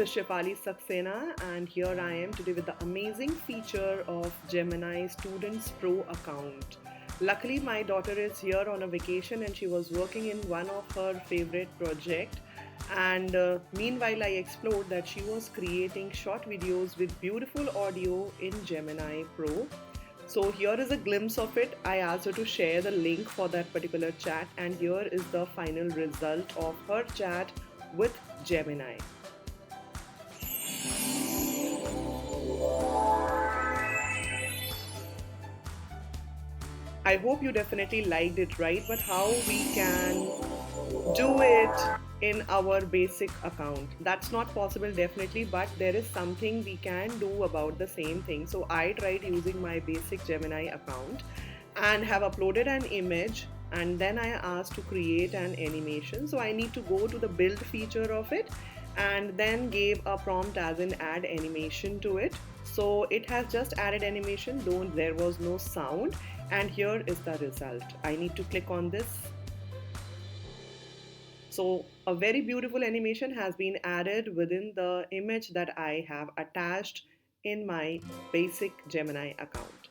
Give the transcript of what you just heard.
is Shefali Saxena, and here I am today with the amazing feature of Gemini Students Pro account. Luckily, my daughter is here on a vacation and she was working in one of her favorite project. And meanwhile, I explored that she was creating short videos with beautiful audio in Gemini Pro. So here is a glimpse of it. I asked her to share the link for that particular chat, and here is the final result of her chat with Gemini. I hope you definitely liked it, right? But how we can do it in our basic account? That's not possible, definitely, but there is something we can do about the same thing. So I tried using my basic Gemini account and have uploaded an image, and then I asked to create an animation. So I need to go to the build feature of it and then gave a prompt as in add animation to it. So it has just added animation, though there was no sound, and here is the result. I need to click on this. So a very beautiful animation has been added within the image that I have attached in my basic Gemini account.